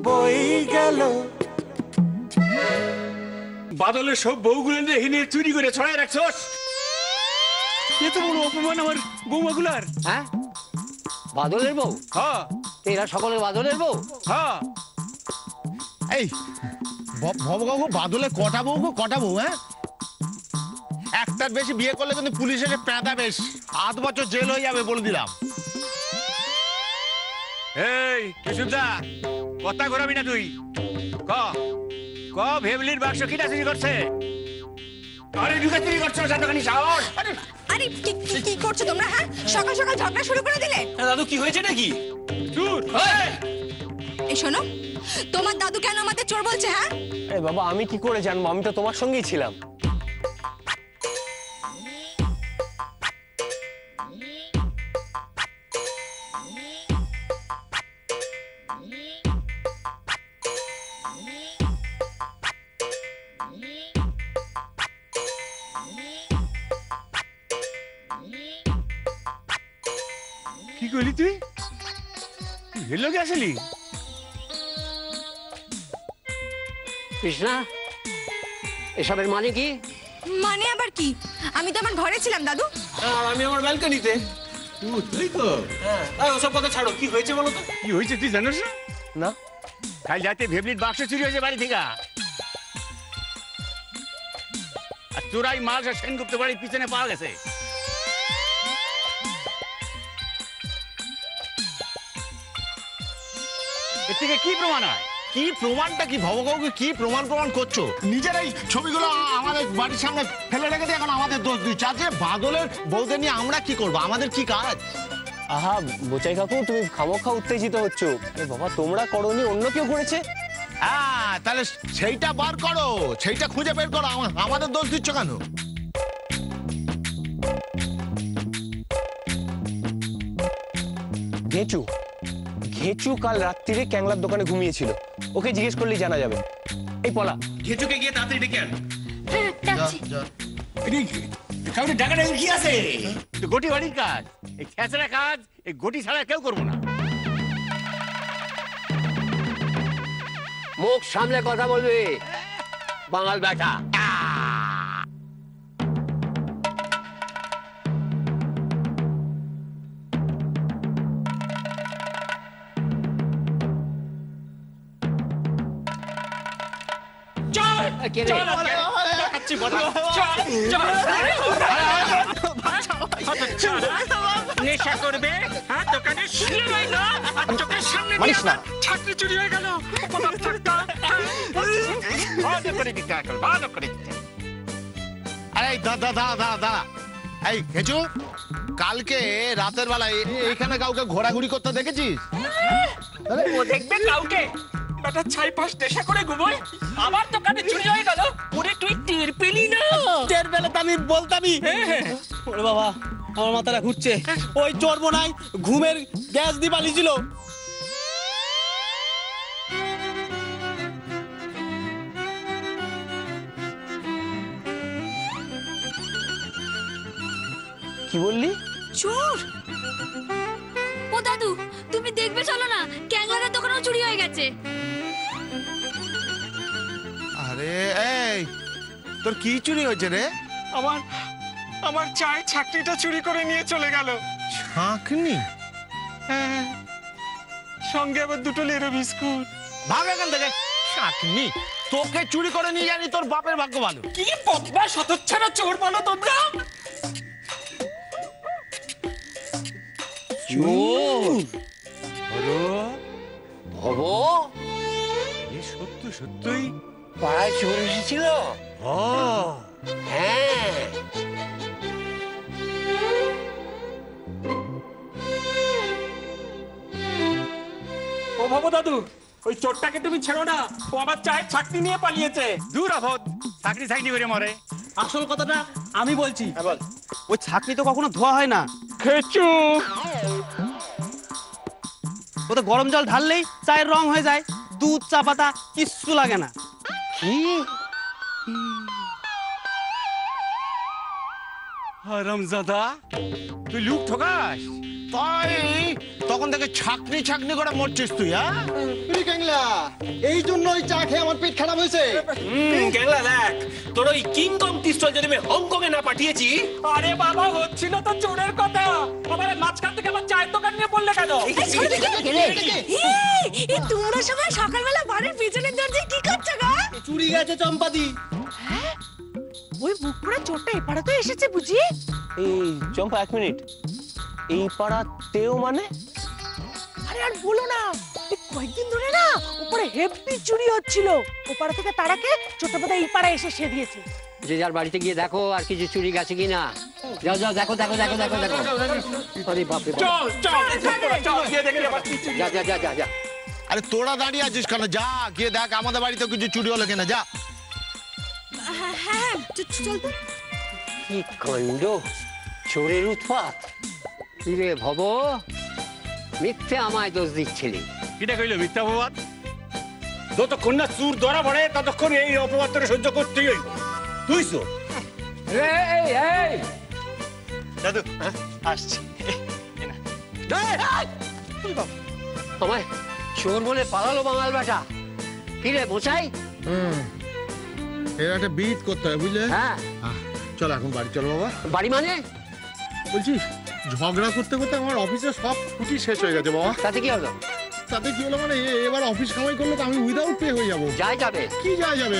বই গেল। বাদলের সব বউগুলো হিনে চুরি করে ছড়াই রাখছস। এ তো বড় অপমান আমার বউগুলার। হ্যাঁ, বাদলের বউ? হ্যাঁ। এরা সকলের বাদলের বউ? হ্যাঁ। এই ভবকাকু বাদলে কটা বউ? হ্যাঁ, একটার বেশি বিয়ে করলে কিন্তু পুলিশ এসে পেঁদা বেশ 8 বছর জেল হয়ে যাবে বলে দিলাম। এই সুদা, কথা ঘোরাবি না তুই। ক ভেবলির বাক্স কিনা চুরি করছে? আরে ঢুকে চুরি করছো সাতখানি সাহস। আরে কি করছো তোমরা? হ্যাঁ, সকাল সকাল ঝগড়া শুরু করে দিলে। দাদু কি হয়েছে নাকি? চুর। এই শোনো, তোমার দাদু কেন আমাদের চোর বলছে? হ্যাঁ এই বাবা, আমি কি করে জানবো? আমি তো তোমার সঙ্গেই ছিলাম। কি করলি তুই? হেলো কে আসলি? কৃষ্ণা, এসবের মানে কি? মানে আবার কি? আমি তো আমার ঘরে ছিলাম দাদু। আর আমি আমার ব্যালকনিতে। তাই তো? হ্যাঁ, ওসব কথা ছাড়ো, কি হয়েছে বলো তো? কি হয়েছে তুই জানিস না? না। কাল রাতে ভেবলির বাক্স চুরি হয়েছে বাড়ি থেকে। আর চোরাই মাল সেনগুপ্ত বাড়ির পিছনে পাওয়া গেছে। এর থেকে কি প্রমাণ হয়? কি প্রমাণটা কি ভবকাকুকে কি প্রমাণ করছো? নিজেরাই ছবিগুলো আমাদের বাড়ির সামনে ফেলে রেখে দিয়ে এখন আমাদের দোষ দিচ্ছে। আজকে বাদলের বউদের নিয়ে আমরা কি করবো? আমাদের কি কাজ? আহা বোচাই কাকু, তুমি খামোখা উত্তেজিত হচ্ছ। এ বাবা, তোমরা করনি, অন্য কেউ করেছে। হ্যাঁ, তাহলে সেইটা বার করো, সেইটা খুঁজে বের করো। আমাদের দোষ দিচ্ছ কেন? ঘেচু কাল রাত্রিরে ক্যাংলার দোকানে ঘুমিয়েছিল। ওকে জিজ্ঞেস করলেই জানা যাবে। এই পলা, ঘেচুকে গিয়ে তাড়াতাড়ি ডেকে আন। কাউকে ডাকাটা কি আছে? গোটি বাড়ির কাজ, এই খেঁচড়া কাজ এই গোটি ছাড়া কেউ করবো না। মুখ সামলে কথা বলবি, বাঙাল বেটা। নেশা করবে, দোকানে শুয়ে রইল, চোখের সামনে ছাত্রী চুরি হয়ে গেল। আরে দাদা, এই ঘেচু, কালকে রাতের বেলায় এইখানে কাউকে ঘোরাঘুরি করতে দেখেছিস? ও দেখবে কাউকে? বেটা ছাই পাশ নেশা করে ঘুমোয়, আমার দোকানে চুরি হয়ে গেল। ওরে তুই টের পেলি না? টের পেলে তো আমি বলতামই। ওরে বাবা, আমার মাথাটা ঘুরছে। ওই চোর বোনাই ঘুমের গ্যাস দিয়ে পালিয়েছিল। কি বললি? চোর? ও দাদু, তুমি দেখবে চলো না, ক্যাংলারের দোকানেও চুরি হয়ে গেছে। আরে এই, তোর কি চুরি হয়েছে রে? আমার চায়ের ছাকনিটা চুরি করে নিয়ে চলে গেল। ছাঁকনি? হ্যাঁ, সঙ্গে আবার 2টো লেরো বিস্কুট। ভাগ এখান থেকে। ছাঁকনি? তোকে চুরি করে নিয়ে জানি তোর বাপের ভাগ্য ভালো। কি বদমাশ হতচ্ছাড়া চোর বলো তোমরা? ভব, সত্যই পাড়ায় চোর এসেছিল। হ্যাঁ, ও বাবু দাদু, ওই চোরটাকে তুমি ছেড়ো না, ও আবার চায়ের ছাকনি নিয়ে পালিয়েছে। দূর আভদ, চাকরি চাকরি করে মরে। আসল কথাটা আমি বলছি। ওই ছাকনি তো কখনো ধোয়া হয় না। খেচু, ও তো গরম জল ঢাললেই চায়ের রং হয়ে যায়। দুধ, চা পাতা কিচ্ছু লাগে না। কি? হারামজাদা, তুই লুক ঠকাস। তাই তখন থেকে ছাকনি ছাকনি করে মরছিস তুই, হ্যাঁ? ক্যাংলা এই জন্যই চা খেয়ে আমার পেট খারাপ হয়েছে। ক্যাংলা দেখ, তোর ওই কিংকং পিস্তল যদি আমি হংকং এ না পাঠিয়েছি। আরে বাবা হচ্ছিল তো চোরের কথা, আবার মাঝখান থেকে আমার চায়ের দোকান নিয়ে পড়লে কেন? তোমরা সবাই সকালবেলা বাড়ির পিছনের দরজায় কি করছো গো? চুরি গেছে চম্পাদি। ওই বুক পোড়া চোরটা এপাড়া তো এসেছে বুঝি? এই চম্পা, এক মিনিট, এই পাড়াতেও মানে? আরে আর বলো না, এই কয়েকদিন ধরে না উপরে হেভি চুরি হচ্ছিল। ওপাড়া থেকে তারাকে ছোটবেলা এই পাড়া এসে সে দিয়েছে। যে যার বাড়িতে গিয়ে দেখো আর কিছু চুরি গেছে কিনা। যাও যাও, দেখো দেখো দেখো দেখো দেখো। আরে বাপরে বাপ। চল চল চল গিয়ে দেখি আবার কি চুরি। যা যা যা যা যা। আরে তোরা দাঁড়িয়ে আছিস কেন? যা গিয়ে দেখ আমাদের বাড়িতে কিছু চুরি হলো কিনা, যা। হ্যাঁ চল তো। কি কাণ্ড, চোরের উৎপাত। কি রে ভব, মিথ্যে আমায় দোষ দিচ্ছিলি। কিটা কইলো মিথ্যা অপবাদ? যতক্ষণ না চুর ধরা পড়ে ততক্ষণ এই অপবাদ তোরে সহ্য করতেই হইব। তুই তো এই এই দাদু আসছি। আমায় চোর বলে পালালো বাঙাল বেটা। কি রে বোঝাই? এর একটা বিট করতে হবে, বুঝলে? হ্যাঁ, চল এখন বাড়ি চল বাবা। বাড়ি মানে? বলছি ঝগড়া করতে করতে আমার অফিসে সব ছুটি শেষ হয়ে গেছে বাবা। তাতে কি হলো? তাতে কি হলো মানে এবার অফিস কামাই করলে তো আমি উইদাউট পে হয়ে যাবো। যাই যাবে। কি যাওয়া যাবে?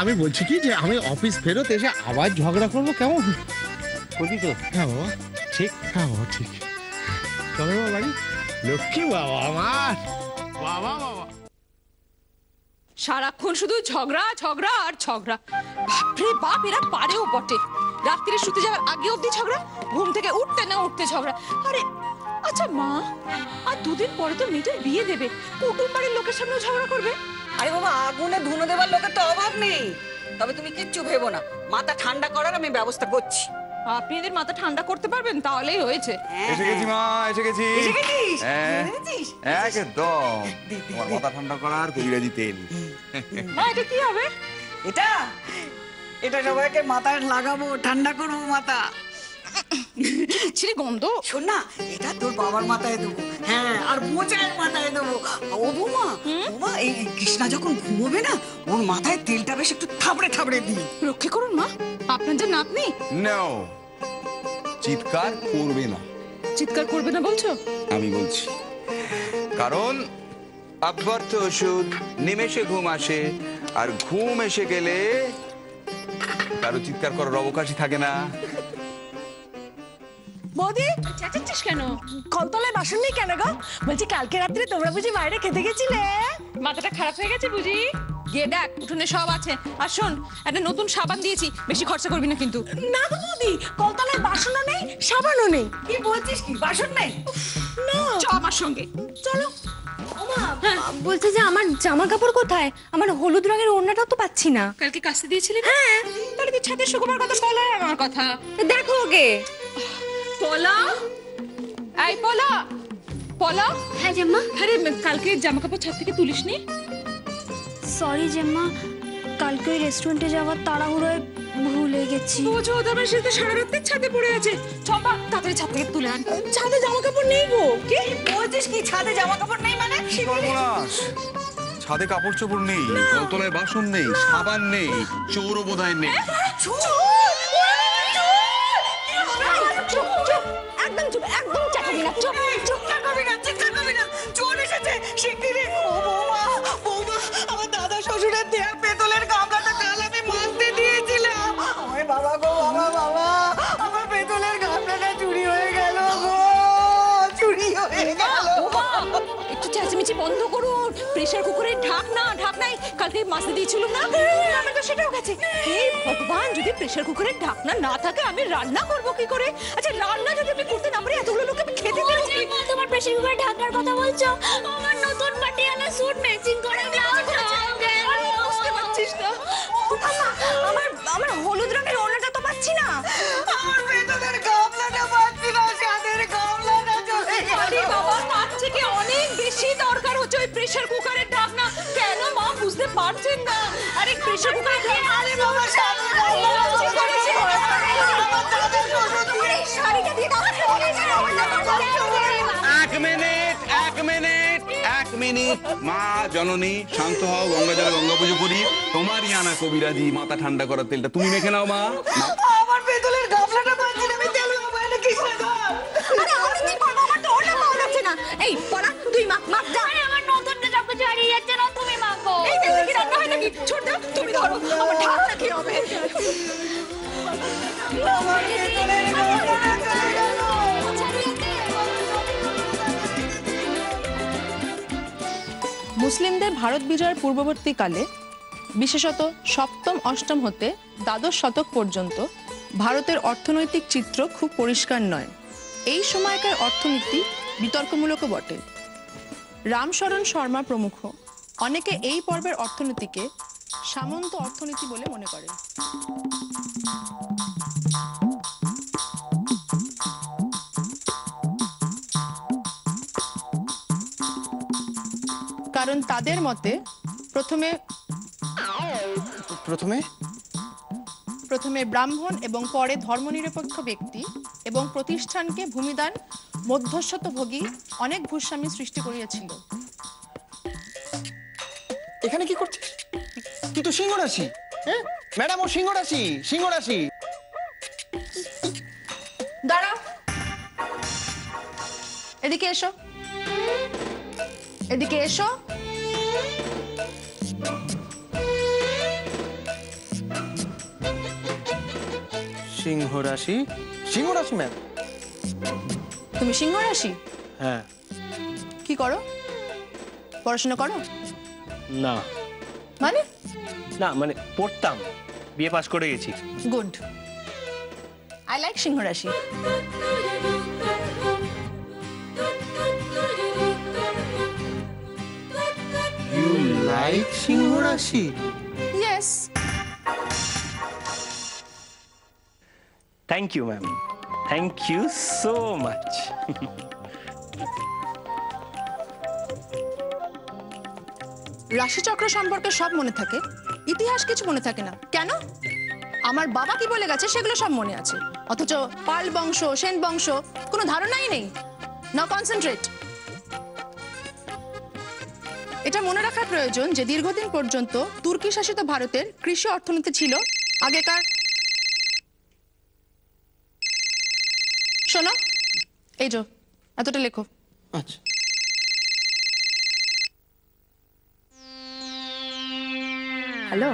আমি বলছি কি যে আমি অফিস ফেরত এসে আবার ঝগড়া করবো, কেমন? বলি তো। হ্যাঁ বাবা ঠিক, হ্যাঁ বাবা ঠিক। চলো বাবা বাড়ি। লক্ষ্মী বাবা আমার, বাবা বাবা। সারাক্ষণ শুধু ঝগড়া ঝগড়া আর ঝগড়া। বাপরে বাপ, এরা পারেও বটে। রাত্রিরে শুতে যাওয়ার আগে অবধি ঝগড়া, ঘুম থেকে উঠতে না উঠতে ঝগড়া। আরে আচ্ছা মা, আর দুদিন পরে তো মেয়েটার বিয়ে দেবে, কুটুম বাড়ির লোকের সামনেও ঝগড়া করবে? আরে বাবা, আগুনে ধুনো দেবার লোকের তো অভাব নেই। তবে তুমি কিচ্ছু ভেবো না, মাথা ঠান্ডা করার আমি ব্যবস্থা করছি। আপনি এদের মাথা ঠান্ডা করতে পারবেন, তাহলেই হয়েছে। এসে গেছি মা, এসে গেছি। এসে গেছিস? হ্যাঁ, এনেছিস? একদম। তোমার মাথা ঠান্ডা করার কবিরাজি তেল। মা এটা কি হবে? এটা এটা সবাইকে মাথায় লাগাবো, ঠান্ডা করবো মাথা। ছিড়ে গন্ধ। শোন না, এটা তোর বাবার মাথায় দেবো, হ্যাঁ, আর মোচার মাথায় দেবো। ও বৌমা, বৌমা, এই কৃষ্ণা যখন ঘুমোবে না, ওর মাথায় তেলটা বেশ একটু থাবড়ে থাবড়ে দিই। রক্ষে করুন মা, আপনার যে নাতনি। নাও, চিৎকার করবে না। চিৎকার করবে না বলছো? আমি বলছি কারণ অব্যর্থ ওষুধ নিমেষে ঘুম আসে, আর ঘুম এসে গেলে কারো চিৎকার করার অবকাশই থাকে না। বৌদি চেঁচাচ্ছিস কেন? কলতলায় বাসন নেই কেন গো? বলছি কালকে রাত্রে তোমরা বুঝি বাইরে খেতে গেছিলে? মাথাটা খারাপ হয়ে গেছে বুঝি? গিয়ে দেখ, উঠোনে সব আছে। আর শোন, একটা নতুন সাবান দিয়েছি, বেশি খরচা করবি না কিন্তু। না গো বৌদি, কলতলায় বাসনও নেই, সাবানও নেই। কি বলছিস, কি বাসন নেই? না, চ আমার সঙ্গে। চলো। বলছে যে আমার জামা কাপড় কোথায়? আমার হলুদ রঙের ওড়নাটাও তো পাচ্ছি না। কালকে কাচতে দিয়েছিলি না? হ্যাঁ। তাহলে তুই ছাদে শুকোবার কথা বল, আর আমার কথা দেখো ওকে। পলা, এই পলা, পলা। হ্যাঁ জেম্মা। আরে কালকে জামা কাপড় ছাদ থেকে তুলিসনি? সরি জেম্মা, কালকে ওই রেস্টুরেন্টে যাওয়ার তাড়াহুড়োয় ভুলে গেছি। বোঝো, তবে সে তো সারা রাত ছাদে পড়ে আছে। চম্পা, তাড়াতাড়ি ছাদ থেকে তুলে আন। ছাদে জামা কাপড় নেই গো। কি বলছিস, কি ছাদে জামা কাপড় নেই মানে? সর্বনাশ, ছাদে কাপড় চোপড় নেই, কলতলায় বাসন নেই, সাবান নেই, চোরও বোধহয় নেই। চুপ চুপ, একদম চুপ, একদম চাকাবি না। চুপ চুপ। চিৎকার করবি না, চোর এসেছে শিগগিরই। ও বৌমা, বৌমা, আমার দাদা শ্বশুরের দেয়া পেতলের গামলাটা কাল আমি মাজতে দিয়েছিলাম। ওই বাবা গো, বাবা বাবা, আমার পেতলের গামলাটা চুরি হয়ে গেল গো, চুরি হয়ে গেল। একটু চেঁচামেচি বন্ধ করুন। প্রেসার কুকারের ঢাকনাই কালকে মাছতে দিয়েছিলাম না? আমার তো সেটাও গেছে। হে ভগবান, যদি প্রেসার কুকারের ঢাকনা না থাকে আমি রান্না করবো কি করে? আচ্ছা, রান্না যদি আমি করতে না পারি, এতগুলো লোক আমি খেতে দেবো কি? তোমার প্রেসার কুকারে ঢাকার কথা বলছো? আমার নতুন পাটিয়ালা স্যুট ম্যাচিং করা ব্লাউজ বুঝতে পারছিস না? আমার হলুদ রঙের ওড়নাটা তো পাচ্ছি না। আমার পেতলের গামলাটা পাচ্ছি না, সাদের গামলাটা চলে আরে গেল। বাবা, তার থেকে অনেক বেশি দরকার হচ্ছে ওই প্রেসার কুকারের ঢাকনা। কেন মা বুঝতে পারছেন না? আরে প্রেসার কুকারের ঢাকনা। আরে বাবা, সাদের গামলাটা চলে গেল। আমার দাদা শ্বশুর দিয়ে শাড়িটা দিয়ে দাও। এক মিনিট মা জননী শান্ত হও, গঙ্গা জলে গঙ্গা পুজো করি। তোমারই আনা কবিরাজি মাথা ঠান্ডা করার তেলটা তুমি মেখে নাও মা। আমার পেতলের গামলাটা পাচ্ছি না, আমি তেল লাগাবো না কৃষ্ণ গো। আরে আমি কি করবো, আমার তো ওটা পাওয়া যাচ্ছে না। এই পড়া তুই মাখ যা। আরে আমার নতুনটা সব কিছু হারিয়ে যাচ্ছে না, তুমি মাখো। এই তেল কি রান্না হয় নাকি? ছোট না তুমি ধরো, আমার ঢাকনা কি হবে? আমার পেতলের গামলাটা চলে গেল। মুসলিমদের ভারত বিজয়ের পূর্ববর্তীকালে বিশেষত সপ্তম অষ্টম হতে দ্বাদশ শতক পর্যন্ত ভারতের অর্থনৈতিক চিত্র খুব পরিষ্কার নয়। এই সময়কার অর্থনীতি বিতর্কমূলকও বটে। রামশরণ শর্মা প্রমুখ অনেকে এই পর্বের অর্থনীতিকে সামন্ত অর্থনীতি বলে মনে করেন। কারণ তাদের মতে প্রথমে ব্রাহ্মণ এবং পরে ধর্মনিরপেক্ষ ব্যক্তি এবং প্রতিষ্ঠানকে ভূমিদান মধ্যস্বত্বভোগী অনেক ভূস্বামী সৃষ্টি করিয়াছিল। এখানে কি করছিস তুই? তো সিংহ রাশি। হ্যাঁ ম্যাডাম, ও সিংহ রাশি, সিংহ রাশি। দাঁড়াও, এদিকে এসো, এদিকে এসো। সিংহ রাশি, সিংহ রাশি ম্যাম। তুমি সিংহ রাশি? হ্যাঁ। কি করো? পড়াশোনা করো? না মানে? না মানে পড়তাম, বিয়ে পাস করে গেছি। গুড, আই লাইক সিংহ রাশি। ইউ লাইক সিংহ রাশি? Yes. Thank you ma'am, thank you so much. রাশিচক্র সম্পর্কে সব মনে থাকে, ইতিহাস কিছু মনে থাকে না কেন? আমার বাবা কি বলে গেছে সেগুলো সব মনে আছে, অথচ পাল বংশ, সেন বংশ কোনো ধারণাই নেই। নাও কনসেন্ট্রেট। এটা মনে রাখার প্রয়োজন যে দীর্ঘদিন পর্যন্ত তুর্কি শাসিত ভারতের কৃষি অর্থনীতি ছিল আগেকার। শোনো, এই যে এতটা লেখো। আচ্ছা। হ্যালো,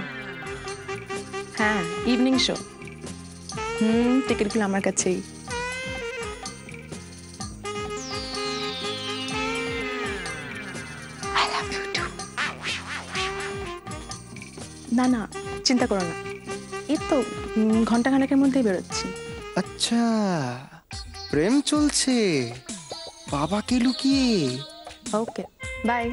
হ্যাঁ ইভিনিং শো। টিকিটগুলো আমার কাছেই। I love you too. না না, চিন্তা করো না, এই তো ঘন্টাখানেকের মধ্যেই বেরোচ্ছি। আচ্ছা, প্রেম চলছে বাবাকে লুকিয়ে। ওকে, বাই।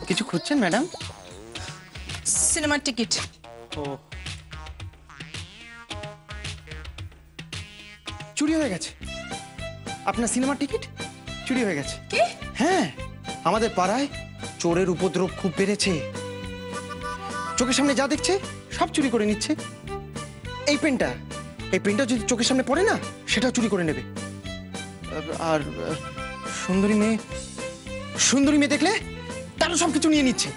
কিছু খুঁজছেন ম্যাডাম? সিনেমার টিকিট। ও, চুরি হয়ে গেছে আপনার সিনেমার টিকিট? চুরি হয়ে গেছে। কি? হ্যাঁ, আমাদের পাড়ায় চোরের উপদ্রব খুব বেড়েছে। চোখের সামনে যা দেখছে সব চুরি করে নিচ্ছে। এই পেনটা যদি চোখের সামনে পড়ে না, সেটাও চুরি করে নেবে। আর সুন্দরী মেয়ে দেখলে তারও সবকিছু নিয়ে নিচ্ছে।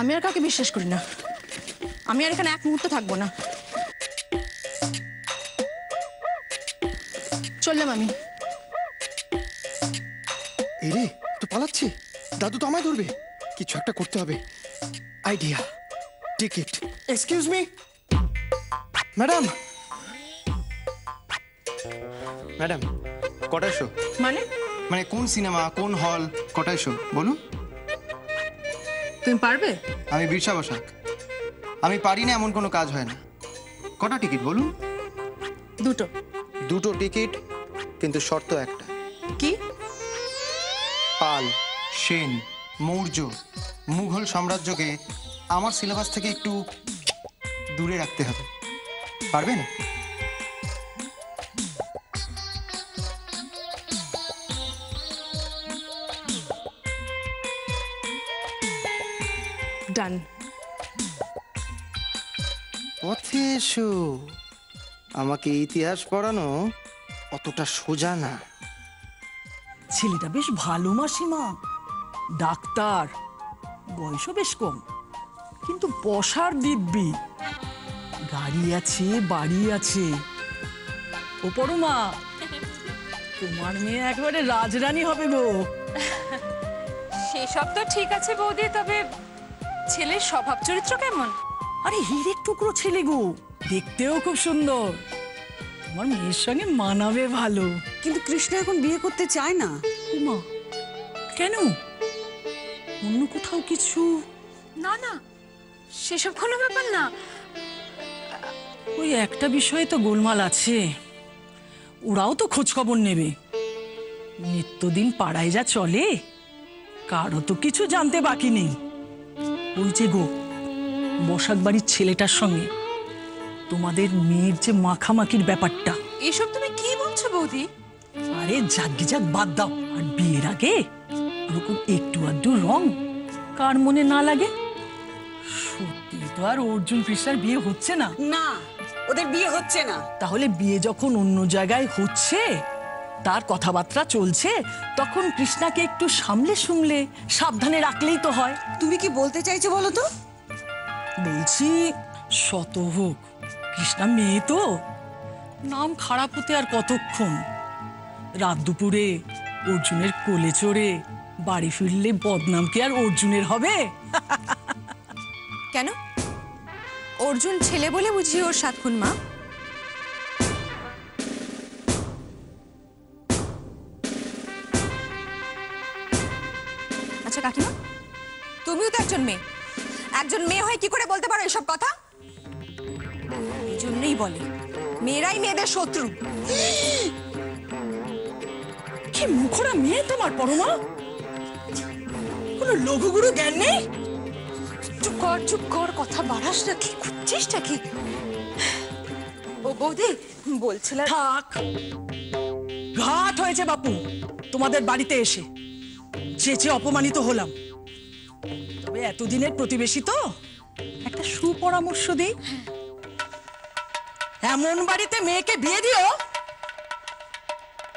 আমি আর কাউকে বিশ্বাস করি না। আমি আর এখানে এক মুহূর্ত থাকবো না। চললাম আমি। এই রে, তো পালাচ্ছে। দাদু তো আমায় ধরবে, কিছু একটা করতে হবে। Idea, ticket. Excuse me madam. Madam, কটায় শো? মানে কোন সিনেমা, কোন হল, কটায় শো বলুন? তুমি পারবে? আমি বীরসা বসাক, আমি পারি না এমন কোনো কাজ হয় না। কটা টিকিট বলুন? দুটো টিকিট, কিন্তু শর্ত একটা। কি? পাল, সেন, মৌর্য, মুঘল সাম্রাজ্যকে আমার সিলেবাস থেকে একটু দূরে রাখতে হবে। পারবেন? ডান। পথে এসো। আমাকে ইতিহাস পড়ানো অতটা সোজা না। ছেলেটা বেশ ভালো মাসিমা, ডাক্তার, বয়সও বেশ কম, কিন্তু বসার দিব্যি, গাড়ি আছে, বাড়ি আছে। ও পরমা, তোমার মেয়ে একেবারে রাজরানী হবে গো। সেসব তো ঠিক আছে বৌদি, তবে ছেলের স্বভাব চরিত্র কেমন? আরে হিরের টুকরো ছেলে গো, দেখতেও খুব সুন্দর, তোমার মেয়ের সঙ্গে মানাবে ভালো। কিন্তু কৃষ্ণ এখন বিয়ে করতে চায় না। উমা, কেন? অন্য কোথাও কিছু? না না, সেসব কোনো ব্যাপার না। ওই একটা বিষয়ে তো গোলমাল আছে, ওরাও তো খোঁজ খবর নেবে। নিত্যদিন পাড়ায় যা চলে, কারো তো কিছু জানতে বাকি নেই। ওই যে গো, বসাক বাড়ির ছেলেটার সঙ্গে তোমাদের মেয়ের যে মাখামাখির ব্যাপারটা। এসব তুমি কি বলছো বৌদি? আরে যাগ্গে যাক, বাদ দাও। আর বিয়ের আগে ওরকম একটু আধটু রং কার মনে না লাগে? সত্যি তো আর অর্জুন কৃষ্ণার বিয়ে হচ্ছে না। না, ওদের বিয়ে হচ্ছে না। তাহলে বিয়ে যখন অন্য জায়গায় হচ্ছে, তার কথাবার্তা চলছে, তখন কৃষ্ণাকে একটু সামলে সুমলে সাবধানে রাখলেই তো হয়। তুমি কি বলতে চাইছো বলো তো? বলছি, শত হোক, কৃষ্ণা মেয়ে তো, নাম খারাপ হতে আর কতক্ষণ। রাত দুপুরে অর্জুনের কোলে চড়ে বাড়ি ফিরলে বদনাম কি আর অর্জুনের হবে? কেন? অর্জুন ছেলে বলে বুঝি ওর 7 খুন মা? আচ্ছা কাকিমা, তুমিও তো একজন মেয়ে, একজন মেয়ে হয়ে কি করে বলতে পারো এসব কথা? এই জন্যই বলে মেয়েরাই মেয়েদের শত্রু। কি মুখরা মেয়ে তোমার পরমা, কোনো লঘুগুরু জ্ঞান নেই? চুপ কর, কথা বাড়াস না। কি খুঁজছিস নাকি? ও বৌদি, বলছিলাম। থাক, ঘাট হয়েছে বাপু তোমাদের বাড়িতে এসে, চেঁচে অপমানিত হলাম। তবে এতদিনের প্রতিবেশী তো, একটা সুপরামর্শ দিই। এমন বাড়িতে মেয়েকে বিয়ে দিও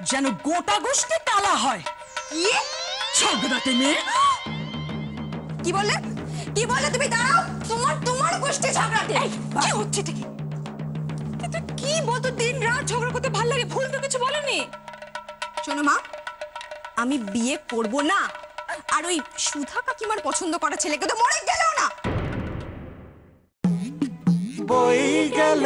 যেন গোটা গোষ্ঠী টালা হয়। ঝগড়াটে মেয়ে। কি বললে? কি বললে তুমি? দাঁড়াও, তোমার গোষ্ঠী ঝগড়াটে। কি হচ্ছে এটা? কি বলতো, দিন রাত ঝগড়া করতে ভালো লাগে, ভুল তো কিছু বলেনি। শোনো মা, আমি বিয়ে করব না, আর ওই সুধা কাকিমার পছন্দ করা ছেলেকে তো মরে গেলেও না। বই গেল